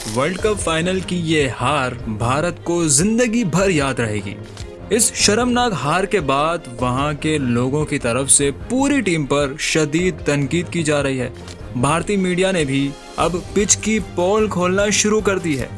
World cup final की ये हार भारत को जिंदगी भर याद रहेगी। इस शर्मनाक हार के बाद वहां के लोगों की तरफ से पूरी टीम पर शदीद तनकीद की जा रही है। भारतीय मीडिया ने भी अब पिच की पोल खोलना शुरू कर दी है।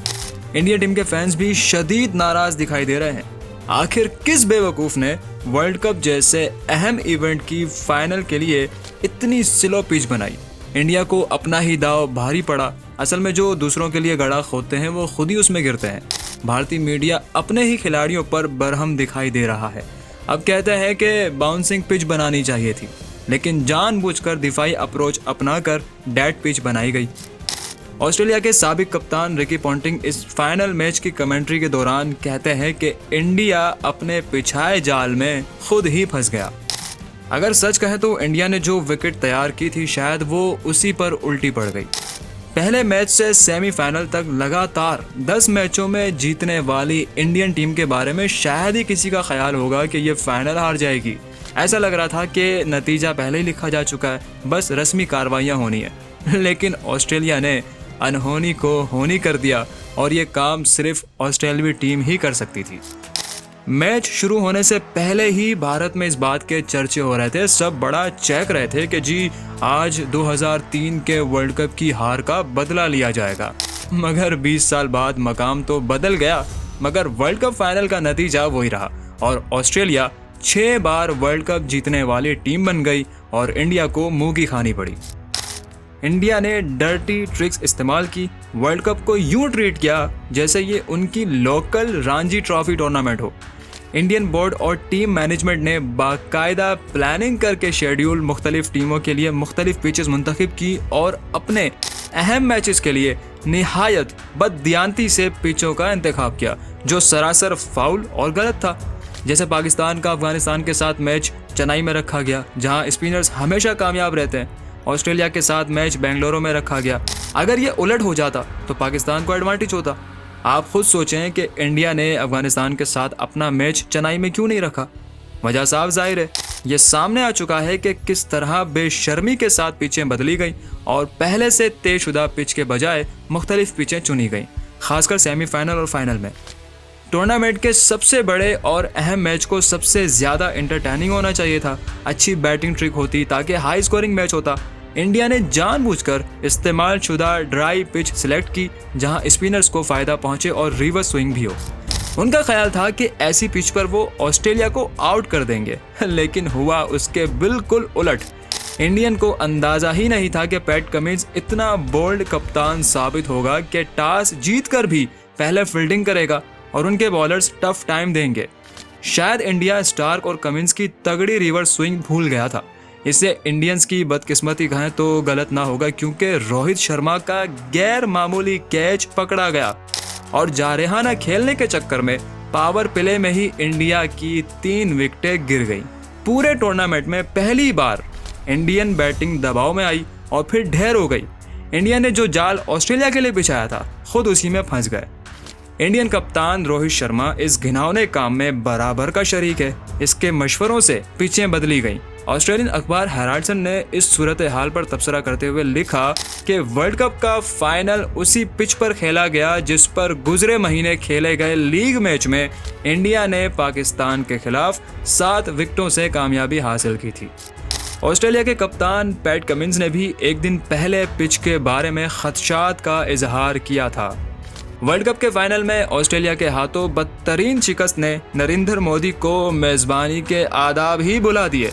इंडिया टीम के फैंस भी शदीद नाराज दिखाई दे रहे हैं। आखिर किस बेवकूफ ने वर्ल्ड कप जैसे अहम इवेंट की फाइनल के लिए इतनी स्लो पिच बनाई? इंडिया को अपना ही दाव भारी पड़ा। असल में जो दूसरों के लिए गड़ा खोदते हैं वो खुद ही उसमें गिरते हैं। भारतीय मीडिया अपने ही खिलाड़ियों पर बरहम दिखाई दे रहा है। अब कहते हैं कि बाउंसिंग पिच बनानी चाहिए थी, लेकिन जानबूझकर दिफाई अप्रोच अपनाकर डेड पिच बनाई गई। ऑस्ट्रेलिया के साबिक कप्तान रिकी पॉन्टिंग इस फाइनल मैच की कमेंट्री के दौरान कहते हैं कि इंडिया अपने पिछाए जाल में खुद ही फंस गया। अगर सच कहें तो इंडिया ने जो विकेट तैयार की थी शायद वो उसी पर उल्टी पड़ गई। पहले मैच से सेमीफाइनल तक लगातार 10 मैचों में जीतने वाली इंडियन टीम के बारे में शायद ही किसी का ख्याल होगा कि ये फाइनल हार जाएगी। ऐसा लग रहा था कि नतीजा पहले ही लिखा जा चुका है, बस रस्मी कार्रवाइयाँ होनी है। लेकिन ऑस्ट्रेलिया ने अनहोनी को होनी कर दिया और ये काम सिर्फ ऑस्ट्रेलियाई टीम ही कर सकती थी। मैच शुरू होने से पहले ही भारत में इस बात के चर्चे हो रहे थे। सब बड़ा चेक रहे थे कि जी आज 2003 के वर्ल्ड कप की हार का बदला लिया जाएगा। मगर 20 साल बाद मकाम तो बदल गया, मगर वर्ल्ड कप फाइनल का नतीजा वही रहा और ऑस्ट्रेलिया 6 बार वर्ल्ड कप जीतने वाली टीम बन गई और इंडिया को मुंह की खानी पड़ी। इंडिया ने डर्टी ट्रिक्स इस्तेमाल की, वर्ल्ड कप को यूं ट्रीट किया जैसे ये उनकी लोकल रणजी ट्रॉफी टूर्नामेंट हो। इंडियन बोर्ड और टीम मैनेजमेंट ने बाकायदा प्लानिंग करके शेड्यूल मुख्तलिफ टीमों के लिए मुख्तलिफ पिचेस मुंतखब की और अपने अहम मैचेस के लिए निहायत बददियानती से पिचों का इंतखाब किया, जो सरासर फाउल और गलत था। जैसे पाकिस्तान का अफगानिस्तान के साथ मैच चेन्नई में रखा गया, जहां स्पिनर्स हमेशा कामयाब रहते हैं। ऑस्ट्रेलिया के साथ मैच बेंगलुरु में रखा गया। अगर ये उलट हो जाता तो पाकिस्तान को एडवांटेज होता। आप खुद सोचें कि इंडिया ने अफगानिस्तान के साथ अपना मैच चेन्नई में क्यों नहीं रखा? वजह साफ जाहिर है, ये सामने आ चुका है कि किस तरह बेशर्मी के साथ पिचें बदली गई और पहले से तयशुदा पिच के बजाय मुख्तलिफ पिचें चुनी गई, खासकर सेमीफाइनल और फाइनल में। टूर्नामेंट के सबसे बड़े और अहम मैच को सबसे ज़्यादा एंटरटेनिंग होना चाहिए था। अच्छी बैटिंग ट्रिक होती ताकि हाई स्कोरिंग मैच होता। इंडिया ने जानबूझकर इस्तेमाल शुदा ड्राई पिच सिलेक्ट की, जहां स्पिनर्स को फ़ायदा पहुंचे और रिवर्स स्विंग भी हो। उनका ख्याल था कि ऐसी पिच पर वो ऑस्ट्रेलिया को आउट कर देंगे, लेकिन हुआ उसके बिल्कुल उलट। इंडियन को अंदाज़ा ही नहीं था कि पैट कमिंस इतना बोल्ड कप्तान साबित होगा कि टॉस जीतकर भी पहले फील्डिंग करेगा और उनके बॉलर्स टफ टाइम देंगे। शायद इंडिया स्टार्क और कमिंस की तगड़ी रिवर्स स्विंग भूल गया था। इससे इंडियंस की बदकिस्मती कहें तो गलत ना होगा, क्योंकि रोहित शर्मा का गैर मामूली कैच पकड़ा गया और जारहाना खेलने के चक्कर में पावर प्ले में ही इंडिया की 3 विकेटें गिर गई। पूरे टूर्नामेंट में पहली बार इंडियन बैटिंग दबाव में आई और फिर ढेर हो गई। इंडिया ने जो जाल ऑस्ट्रेलिया के लिए बिछाया था खुद उसी में फंस गए। इंडियन कप्तान रोहित शर्मा इस घिनौने काम में बराबर का शरीक है। इसके मशवरों से पिचें बदली गईं। ऑस्ट्रेलियन अखबार हेराल्डसन ने इस सूरत हाल पर तबसरा करते हुए लिखा कि वर्ल्ड कप का फाइनल उसी पिच पर खेला गया जिस पर गुजरे महीने खेले गए लीग मैच में इंडिया ने पाकिस्तान के खिलाफ 7 विकेटों से कामयाबी हासिल की थी। ऑस्ट्रेलिया के कप्तान पैट कमिंस ने भी एक दिन पहले पिच के बारे में खदशात का इजहार किया था। वर्ल्ड कप के फाइनल में ऑस्ट्रेलिया के हाथों बदतरीन शिकस्त ने नरेंद्र मोदी को मेज़बानी के आदाब ही बुला दिए।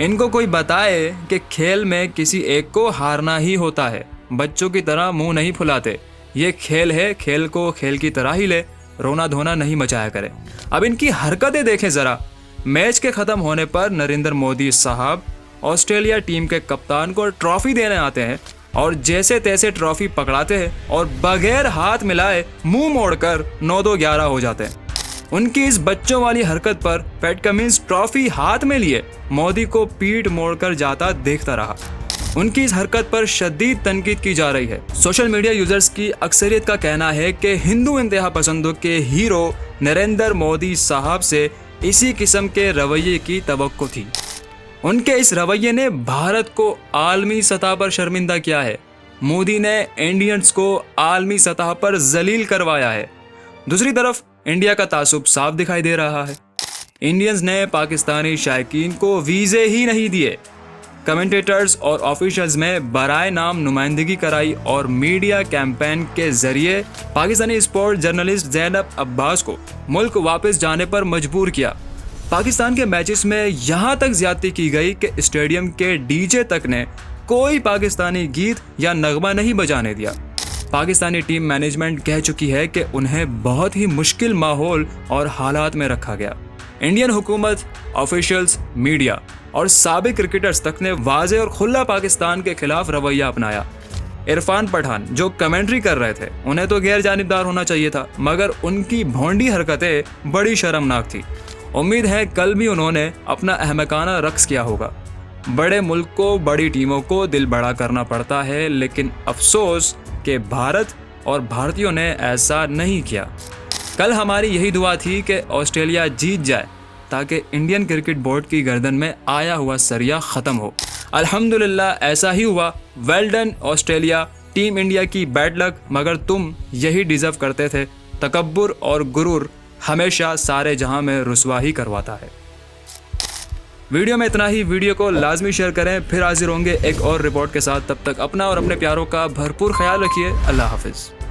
इनको कोई बताए कि खेल में किसी एक को हारना ही होता है। बच्चों की तरह मुंह नहीं फुलाते। ये खेल है, खेल को खेल की तरह ही ले, रोना धोना नहीं मचाया करे। अब इनकी हरकतें देखें ज़रा। मैच के ख़त्म होने पर नरेंद्र मोदी साहब ऑस्ट्रेलिया टीम के कप्तान को ट्रॉफी देने आते हैं और जैसे तैसे ट्रॉफी पकड़ाते हैं और बगैर हाथ मिलाए मुंह मोड़कर 9-2-11 हो जाते हैं। उनकी इस बच्चों वाली हरकत पर पैट कमिंस ट्रॉफी हाथ में लिए मोदी को पीठ मोड़कर जाता देखता रहा। उनकी इस हरकत पर शदीद तनकीद की जा रही है। सोशल मीडिया यूजर्स की अक्सरियत का कहना है कि हिंदू इंतहा पसंदों के हीरो नरेंद्र मोदी साहब से इसी किस्म के रवैये की तवक्को थी। उनके इस रवैये ने भारत को आलमी सतह पर शर्मिंदा किया है। मोदी ने इंडियंस को आलमी सतह पर जलील करवाया है। दूसरी तरफ इंडिया का तासुब साफ दिखाई दे रहा है। इंडियंस ने पाकिस्तानी शायकीन को वीज़े ही नहीं दिए, कमेंटेटर्स और ऑफिशियल्स में बराए नाम नुमाइंदगी कराई और मीडिया कैंपेन के जरिए पाकिस्तानी स्पोर्ट जर्नलिस्ट ज़ैनब अब्बास को मुल्क वापस जाने पर मजबूर किया। पाकिस्तान के मैचेस में यहाँ तक ज्यादती की गई कि स्टेडियम के डीजे तक ने कोई पाकिस्तानी गीत या नगमा नहीं बजाने दिया। पाकिस्तानी टीम मैनेजमेंट कह चुकी है कि उन्हें बहुत ही मुश्किल माहौल और हालात में रखा गया। इंडियन हुकूमत, ऑफिशियल्स, मीडिया और साबिक क्रिकेटर्स तक ने वाज़े और खुला पाकिस्तान के खिलाफ रवैया अपनाया। इरफान पठान जो कमेंट्री कर रहे थे, उन्हें तो गैर जानिबदार होना चाहिए था, मगर उनकी भोंडी हरकतें बड़ी शर्मनाक थी। उम्मीद है कल भी उन्होंने अपना अहमकाना रक्स किया होगा। बड़े मुल्क को, बड़ी टीमों को दिल बड़ा करना पड़ता है, लेकिन अफसोस कि भारत और भारतीयों ने ऐसा नहीं किया। कल हमारी यही दुआ थी कि ऑस्ट्रेलिया जीत जाए ताकि इंडियन क्रिकेट बोर्ड की गर्दन में आया हुआ सरिया ख़त्म हो। अल्हम्दुलिल्लाह ऐसा ही हुआ। Well done Australia, team India की बैड लक, मगर तुम यही डिज़र्व करते थे। तकब्बुर और गुरूर हमेशा सारे जहां में रुसवा ही करवाता है। वीडियो में इतना ही। वीडियो को लाजमी शेयर करें। फिर हाजिर होंगे एक और रिपोर्ट के साथ। तब तक अपना और अपने प्यारों का भरपूर ख्याल रखिए। अल्लाह हाफिज़।